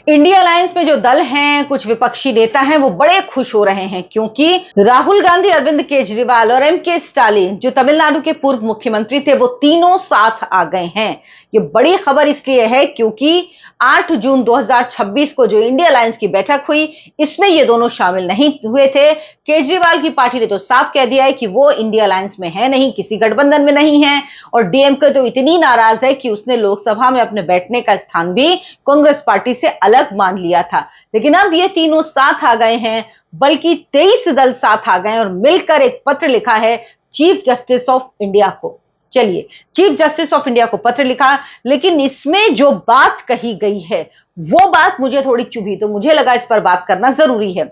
India alliance में जो दल हैं, कुछ विपक्षी नेता हैं, वो बड़े खुश हो रहे हैं क्योंकि राहुल गांधी, अरविंद केजरीवाल और एम के स्टालिन जो तमिलनाडु के पूर्व मुख्यमंत्री थे, वो तीनों साथ आ गए हैं। ये बड़ी खबर इसलिए है क्योंकि 8 जून 2026 को जो इंडिया अलायंस की बैठक हुई, इसमें ये दोनों शामिल नहीं हुए थे। केजरीवाल की पार्टी ने तो साफ कह दिया है कि वो इंडिया अलायंस में है नहीं, किसी गठबंधन में नहीं है। और डीएमके तो इतनी नाराज है कि उसने लोकसभा में अपने बैठने का स्थान भी कांग्रेस पार्टी से अलग मान लिया था। लेकिन अब ये तीनों साथ आ गए हैं, बल्कि 23 दल साथ आ गए और मिलकर एक पत्र लिखा है चीफ जस्टिस ऑफ इंडिया को। चलिए, चीफ जस्टिस ऑफ इंडिया को पत्र लिखा, लेकिन इसमें जो बात कही गई है वो बात मुझे थोड़ी चुभी, तो मुझे लगा इस पर बात करना जरूरी है।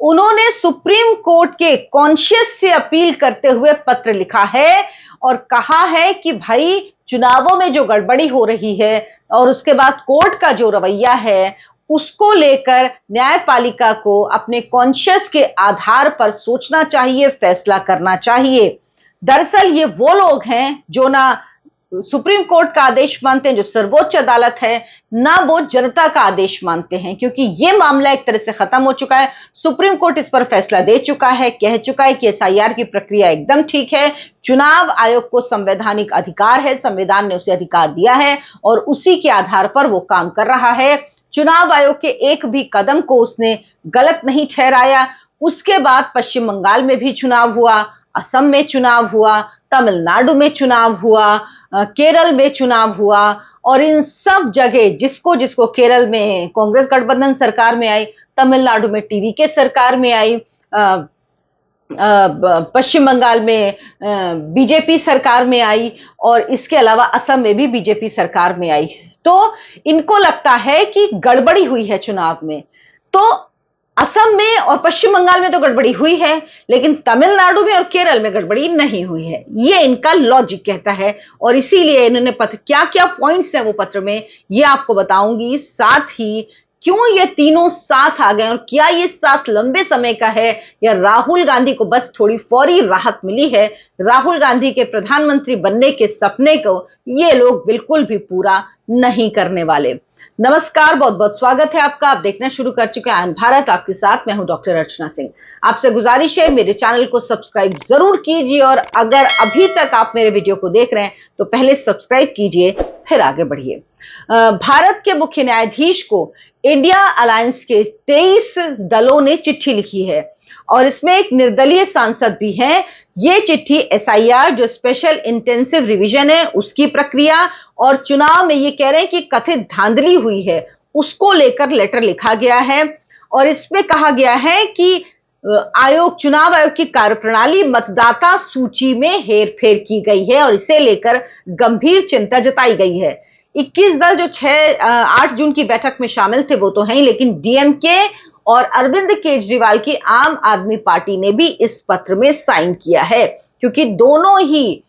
उन्होंने सुप्रीम कोर्ट के कॉन्शियस से अपील करते हुए पत्र लिखा है और कहा है कि भाई, चुनावों में जो गड़बड़ी हो रही है और उसके बाद कोर्ट का जो रवैया है, उसको लेकर न्यायपालिका को अपने कॉन्शियस के आधार पर सोचना चाहिए, फैसला करना चाहिए। दरअसल ये वो लोग हैं जो ना सुप्रीम कोर्ट का आदेश मानते हैं, जो सर्वोच्च अदालत है, ना वो जनता का आदेश मानते हैं, क्योंकि ये मामला एक तरह से खत्म हो चुका है। सुप्रीम कोर्ट इस पर फैसला दे चुका है, कह चुका है कि एसआईआर की प्रक्रिया एकदम ठीक है। चुनाव आयोग को संवैधानिक अधिकार है, संविधान ने उसे अधिकार दिया है और उसी के आधार पर वो काम कर रहा है। चुनाव आयोग के एक भी कदम को उसने गलत नहीं ठहराया। उसके बाद पश्चिम बंगाल में भी चुनाव हुआ, असम में चुनाव हुआ, तमिलनाडु में चुनाव हुआ, केरल में चुनाव हुआ और इन सब जगह जिसको जिसको केरल में कांग्रेस गठबंधन सरकार में आई, तमिलनाडु में टीवीके सरकार में आई, पश्चिम बंगाल में बीजेपी सरकार में आई और इसके अलावा असम में भी बीजेपी सरकार में आई। तो इनको लगता है कि गड़बड़ी हुई है चुनाव में। तो असम में और पश्चिम बंगाल में तो गड़बड़ी हुई है, लेकिन तमिलनाडु में और केरल में गड़बड़ी नहीं हुई है, ये इनका लॉजिक कहता है। और इसीलिए इन्होंने पत्र, क्या क्या पॉइंट्स हैं वो पत्र में, ये आपको बताऊंगी। साथ ही क्यों ये तीनों साथ आ गए और क्या ये साथ लंबे समय का है या राहुल गांधी को बस थोड़ी फौरी राहत मिली है। राहुल गांधी के प्रधानमंत्री बनने के सपने को ये लोग बिल्कुल भी पूरा नहीं करने वाले। नमस्कार, बहुत बहुत स्वागत है आपका। आप देखना शुरू कर चुके हैं आयन भारत, आपके साथ मैं हूं डॉक्टर अर्चना सिंह। आपसे गुजारिश है मेरे चैनल को सब्सक्राइब जरूर कीजिए और अगर अभी तक आप मेरे वीडियो को देख रहे हैं तो पहले सब्सक्राइब कीजिए, फिर आगे बढ़िए। भारत के मुख्य न्यायाधीश को इंडिया अलायंस के 23 दलों ने चिट्ठी लिखी है और इसमें एक निर्दलीय सांसद भी है। ये चिट्ठी एसआईआर जो स्पेशल इंटेंसिव रिवीजन है उसकी प्रक्रिया और चुनाव में ये कह रहे हैं कि कथित धांधली हुई है उसको लेकर लेटर लिखा गया है। और इसमें कहा गया है कि चुनाव आयोग की कार्यप्रणाली मतदाता सूची में हेरफेर की गई है और इसे लेकर गंभीर चिंता जताई गई है। 21 दल जो 8 जून की बैठक में शामिल थे वो तो हैं, लेकिन डीएमके और अरविंद केजरीवाल की आम आदमी पार्टी ने भी इस पत्र में साइन किया है, क्योंकि दोनों ही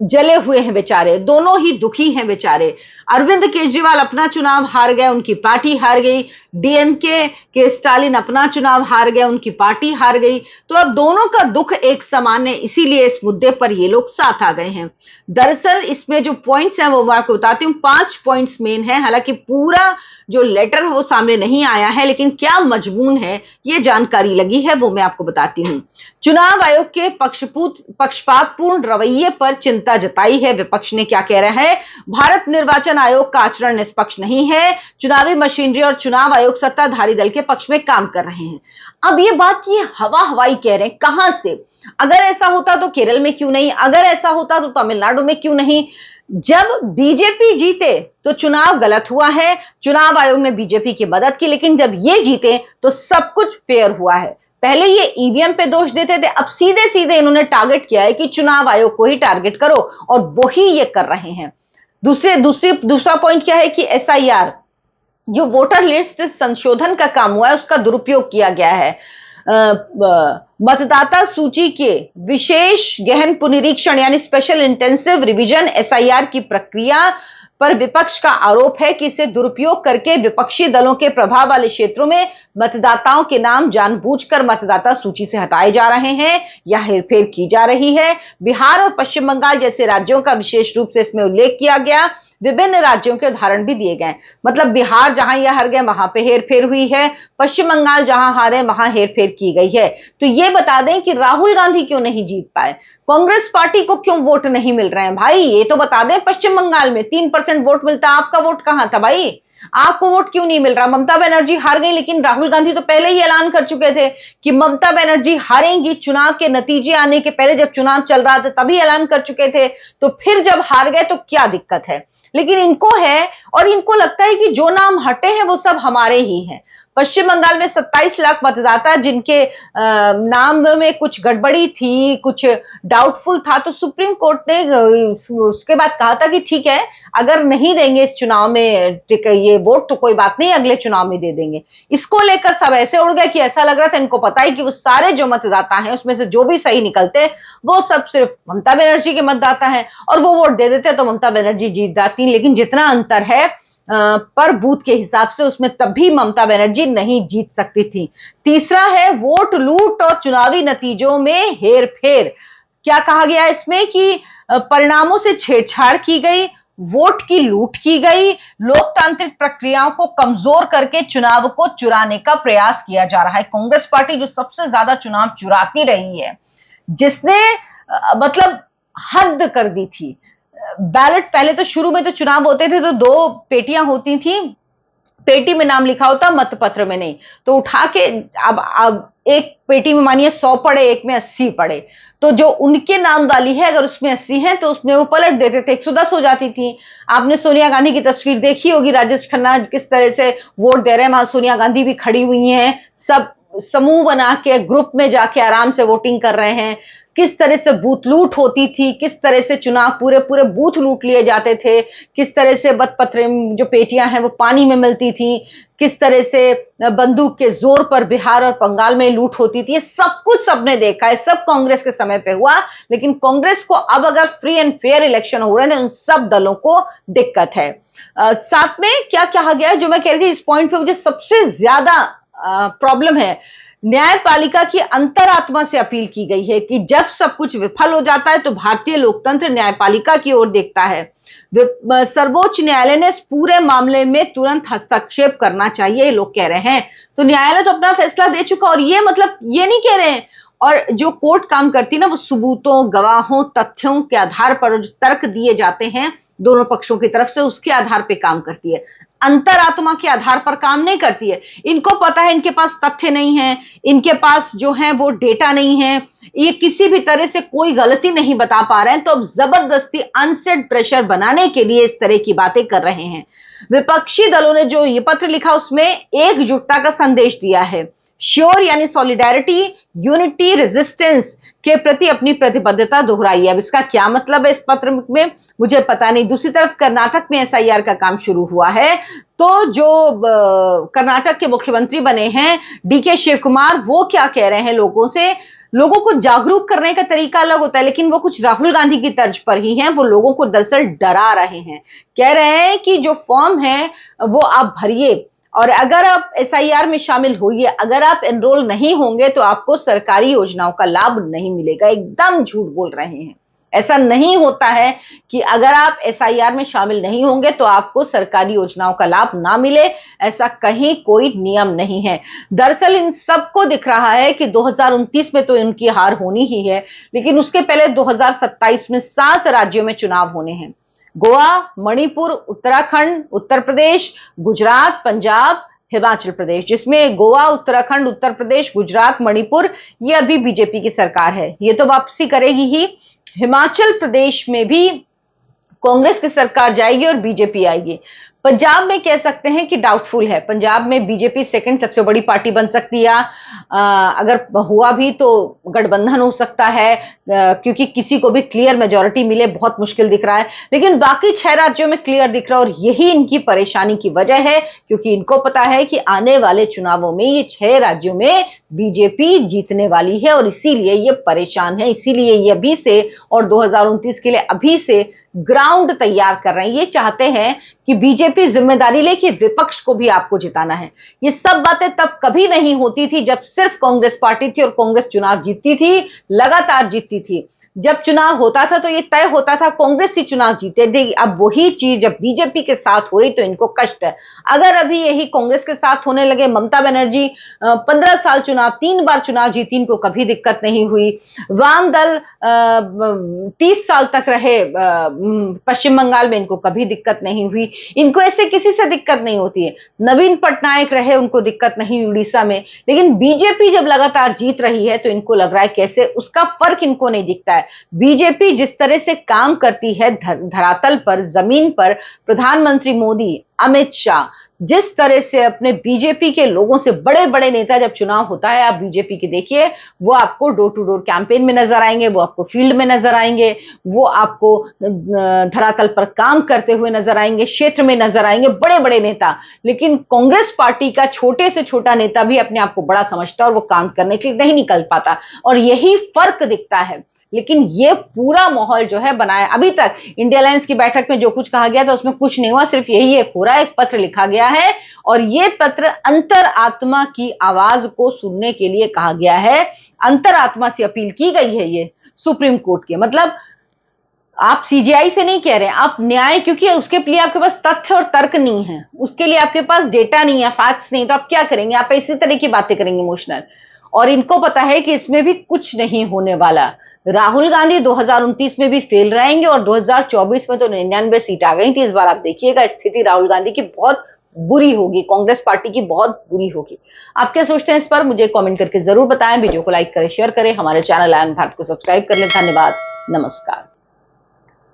जले हुए हैं बेचारे, दोनों ही दुखी हैं बेचारे। अरविंद केजरीवाल अपना चुनाव हार गए, उनकी पार्टी हार गई। डीएमके के स्टालिन अपना चुनाव हार गए, उनकी पार्टी हार गई। तो अब दोनों का दुख एक समान है, इसीलिए इस मुद्दे पर ये लोग साथ आ गए हैं। दरअसल इसमें जो पॉइंट्स हैं वो मैं आपको बताती हूँ। 5 पॉइंट्स मेन है, हालांकि पूरा जो लेटर है वो सामने नहीं आया है, लेकिन क्या मजमून है ये जानकारी लगी है वो मैं आपको बताती हूँ। चुनाव आयोग के पक्षपातपूर्ण रवैये पर चिंता जताई है। विपक्ष ने क्या कह रहा है, भारत निर्वाचन आयोग का आचरण निष्पक्ष नहीं है, चुनावी मशीनरी और चुनाव आयोग सत्ताधारी दल के पक्ष में काम कर रहे हैं। अब ये बात ये हवा हवाई कह रहे हैं, कहां से? अगर ऐसा होता तो केरल में क्यों नहीं, अगर ऐसा होता तो तमिलनाडु में क्यों नहीं? जब बीजेपी जीते तो चुनाव गलत हुआ है, चुनाव आयोग ने बीजेपी की मदद की, लेकिन जब ये जीते तो सब कुछ फेयर हुआ है। पहले ये ईवीएम पे दोष देते थे, अब सीधे सीधे इन्होंने टारगेट किया है कि चुनाव आयोग को ही टारगेट करो और वही ये कर रहे हैं। दूसरा पॉइंट क्या है कि एसआईआर जो वोटर लिस्ट संशोधन का काम हुआ है उसका दुरुपयोग किया गया है। मतदाता सूची के विशेष गहन पुनरीक्षण यानी स्पेशल इंटेंसिव रिवीजन एसआईआर की प्रक्रिया पर विपक्ष का आरोप है कि इसे दुरुपयोग करके विपक्षी दलों के प्रभाव वाले क्षेत्रों में मतदाताओं के नाम जानबूझकर मतदाता सूची से हटाए जा रहे हैं या हेरफेर की जा रही है। बिहार और पश्चिम बंगाल जैसे राज्यों का विशेष रूप से इसमें उल्लेख किया गया। विभिन्न राज्यों के उदाहरण भी दिए गए। मतलब बिहार जहां यह हार गए वहां पे हेरफेर हुई है, पश्चिम बंगाल जहां हारे वहां हेरफेर की गई है। तो ये बता दें कि राहुल गांधी क्यों नहीं जीत पाए, कांग्रेस पार्टी को क्यों वोट नहीं मिल रहे हैं भाई, ये तो बता दें। पश्चिम बंगाल में 3% वोट मिलता, आपका वोट कहां था भाई, आपको वोट क्यों नहीं मिल रहा। ममता बनर्जी हार गई, लेकिन राहुल गांधी तो पहले ही ऐलान कर चुके थे कि ममता बनर्जी हारेंगी, चुनाव के नतीजे आने के पहले, जब चुनाव चल रहा था तभी ऐलान कर चुके थे। तो फिर जब हार गए तो क्या दिक्कत है, लेकिन इनको है और इनको लगता है कि जो नाम हटे हैं वो सब हमारे ही हैं। पश्चिम बंगाल में 27 लाख मतदाता जिनके नाम में कुछ गड़बड़ी थी, कुछ डाउटफुल था, तो सुप्रीम कोर्ट ने उसके बाद कहा था कि ठीक है, अगर नहीं देंगे इस चुनाव में ये वोट तो कोई बात नहीं, अगले चुनाव में दे देंगे। इसको लेकर सब ऐसे उड़ गए कि ऐसा लग रहा था इनको पता है कि वो सारे जो मतदाता हैं उसमें से जो भी सही निकलते वो सब सिर्फ ममता बनर्जी के मतदाता हैं, और वो वोट दे देते तो ममता बनर्जी जीत जाती। लेकिन जितना अंतर है पर बूथ के हिसाब से, उसमें तब भी ममता बनर्जी नहीं जीत सकती थी। तीसरा है वोट लूट और चुनावी नतीजों में हेरफेर। क्या कहा गया इसमें कि परिणामों से छेड़छाड़ की गई, वोट की लूट की गई, लोकतांत्रिक प्रक्रियाओं को कमजोर करके चुनाव को चुराने का प्रयास किया जा रहा है। कांग्रेस पार्टी जो सबसे ज्यादा चुनाव चुराती रही है, जिसने मतलब हद कर दी थी। बैलेट पहले तो शुरू में तो चुनाव होते थे तो 2 पेटियां होती थी, पेटी में नाम लिखा होता, मतपत्र में नहीं। तो उठा के अब एक पेटी में मानिए 100 पड़े, एक में 80 पड़े, तो जो उनके नाम वाली है अगर उसमें 80 है तो उसमें वो पलट देते थे, 110 हो जाती थी। आपने सोनिया गांधी की तस्वीर देखी होगी, राजेश खन्ना किस तरह से वोट दे रहे हैं, वहां सोनिया गांधी भी खड़ी हुई हैं, सब समूह बना के ग्रुप में जाके आराम से वोटिंग कर रहे हैं। किस तरह से बूथ लूट होती थी, किस तरह से चुनाव पूरे पूरे बूथ लूट लिए जाते थे, किस तरह से मतपत्र जो पेटियां हैं वो पानी में मिलती थी, किस तरह से बंदूक के जोर पर बिहार और बंगाल में लूट होती थी। ये सब कुछ सबने देखा है, सब कांग्रेस के समय पे हुआ। लेकिन कांग्रेस को अब अगर फ्री एंड फेयर इलेक्शन हो रहे हैं, उन सब दलों को दिक्कत है। साथ में क्या कहा गया है, जो मैं कह रही थी, इस पॉइंट पे मुझे सबसे ज्यादा प्रॉब्लम है, न्यायपालिका की अंतरात्मा से अपील की गई है कि जब सब कुछ विफल हो जाता है तो भारतीय लोकतंत्र न्यायपालिका की ओर देखता है। सर्वोच्च न्यायालय ने इस पूरे मामले में तुरंत हस्तक्षेप करना चाहिए, लोग कह रहे हैं। तो न्यायालय तो अपना फैसला दे चुका, और ये मतलब ये नहीं कह रहे हैं, और जो कोर्ट काम करती है ना, वो सबूतों, गवाहों, तथ्यों के आधार पर जो तर्क दिए जाते हैं दोनों पक्षों की तरफ से, उसके आधार पर काम करती है, अंतरात्मा के आधार पर काम नहीं करती है। इनको पता है इनके पास तथ्य नहीं है, इनके पास जो है वो डेटा नहीं है, ये किसी भी तरह से कोई गलती नहीं बता पा रहे हैं, तो अब जबरदस्ती अनसेड प्रेशर बनाने के लिए इस तरह की बातें कर रहे हैं। विपक्षी दलों ने जो ये पत्र लिखा उसमें एकजुटता का संदेश दिया है, श्योर यानी सॉलिडारिटी, यूनिटी, रेजिस्टेंस के प्रति अपनी प्रतिबद्धता दोहराई है। अब इसका क्या मतलब है इस पत्र में, मुझे पता नहीं। दूसरी तरफ कर्नाटक में एसआईआर का काम शुरू हुआ है, तो जो कर्नाटक के मुख्यमंत्री बने हैं डीके शिव कुमार, वो क्या कह रहे हैं लोगों से, लोगों को जागरूक करने का तरीका अलग होता है, लेकिन वो कुछ राहुल गांधी की तर्ज पर ही हैं। वो लोगों को दरअसल डरा रहे हैं, कह रहे हैं कि जो फॉर्म है वो आप भरिए, और अगर आप एसआईआर में शामिल होइए, अगर आप एनरोल नहीं होंगे तो आपको सरकारी योजनाओं का लाभ नहीं मिलेगा। एकदम झूठ बोल रहे हैं, ऐसा नहीं होता है कि अगर आप एसआईआर में शामिल नहीं होंगे तो आपको सरकारी योजनाओं का लाभ ना मिले, ऐसा कहीं कोई नियम नहीं है। दरअसल इन सबको दिख रहा है कि 2029 में तो इनकी हार होनी ही है, लेकिन उसके पहले 2027 में 7 राज्यों में चुनाव होने हैं, गोवा, मणिपुर, उत्तराखंड, उत्तर प्रदेश, गुजरात, पंजाब, हिमाचल प्रदेश, जिसमें गोवा, उत्तराखंड, उत्तर प्रदेश, गुजरात, मणिपुर, ये अभी बीजेपी की सरकार है, ये तो वापसी करेगी ही। हिमाचल प्रदेश में भी कांग्रेस की सरकार जाएगी और बीजेपी आएगी। पंजाब में कह सकते हैं कि डाउटफुल है, पंजाब में बीजेपी सेकंड सबसे बड़ी पार्टी बन सकती है, अगर हुआ भी तो गठबंधन हो सकता है, क्योंकि किसी को भी क्लियर मेजॉरिटी मिले बहुत मुश्किल दिख रहा है। लेकिन बाकी 6 राज्यों में क्लियर दिख रहा है, और यही इनकी परेशानी की वजह है, क्योंकि इनको पता है कि आने वाले चुनावों में ये 6 राज्यों में बीजेपी जीतने वाली है, और इसीलिए ये परेशान है, इसीलिए ये अभी से और 2029 के लिए अभी से ग्राउंड तैयार कर रहे हैं। ये चाहते हैं कि बीजेपी जिम्मेदारी ले कि विपक्ष को भी आपको जिताना है। ये सब बातें तब कभी नहीं होती थी जब सिर्फ कांग्रेस पार्टी थी और कांग्रेस चुनाव जीतती थी, लगातार जीतती थी। जब चुनाव होता था तो ये तय होता था कांग्रेस ही चुनाव जीतेगी। अब वही चीज जब बीजेपी के साथ हो रही तो इनको कष्ट है। अगर अभी यही कांग्रेस के साथ होने लगे, ममता बनर्जी 15 साल चुनाव, 3 बार चुनाव जीती, इनको कभी दिक्कत नहीं हुई। वाम दल 30 साल तक रहे पश्चिम बंगाल में, इनको कभी दिक्कत नहीं हुई। इनको ऐसे किसी से दिक्कत नहीं होती है। नवीन पटनायक रहे, उनको दिक्कत नहीं हुई उड़ीसा में। लेकिन बीजेपी जब लगातार जीत रही है तो इनको लग रहा है कैसे उसका फर्क इनको नहीं दिखता है। बीजेपी जिस तरह से काम करती है धरातल पर, जमीन पर, प्रधानमंत्री मोदी, अमित शाह जिस तरह से अपने बीजेपी के लोगों से, बड़े बड़े नेता जब चुनाव होता है, आप बीजेपी की देखिए, वो आपको डोर टू डोर कैंपेन में नजर आएंगे, वो आपको फील्ड में नजर आएंगे, वो आपको धरातल पर काम करते हुए नजर आएंगे, क्षेत्र में नजर आएंगे, बड़े बड़े नेता। लेकिन कांग्रेस पार्टी का छोटे से छोटा नेता भी अपने आप को बड़ा समझता है और वो काम करने के लिए नहीं निकल पाता, और यही फर्क दिखता है। लेकिन ये पूरा माहौल जो है बनाया, अभी तक इंडिया अलायंस की बैठक में जो कुछ कहा गया था उसमें कुछ नहीं हुआ, सिर्फ यही एक हो रहा है, एक पत्र लिखा गया है और ये पत्र अंतरात्मा की आवाज को सुनने के लिए कहा गया है। अंतरात्मा से अपील की गई है ये सुप्रीम कोर्ट के, मतलब आप सीजीआई से नहीं कह रहे, आप न्याय, क्योंकि उसके लिए आपके पास तथ्य और तर्क नहीं है, उसके लिए आपके पास डेटा नहीं है, फैक्ट्स नहीं, तो आप क्या करेंगे? आप इसी तरह की बातें करेंगे इमोशनल। और इनको पता है कि इसमें भी कुछ नहीं होने वाला। राहुल गांधी 2029 में भी फेल रहेंगे और 2024 में तो 99 सीट आ गई थी। इस बार आप देखिएगा स्थिति राहुल गांधी की बहुत बुरी होगी, कांग्रेस पार्टी की बहुत बुरी होगी। आप क्या सोचते हैं इस पर? मुझे कमेंट करके जरूर बताएं। वीडियो को लाइक करें, शेयर करें, हमारे चैनल आयन भारत को सब्सक्राइब कर लें। धन्यवाद, नमस्कार।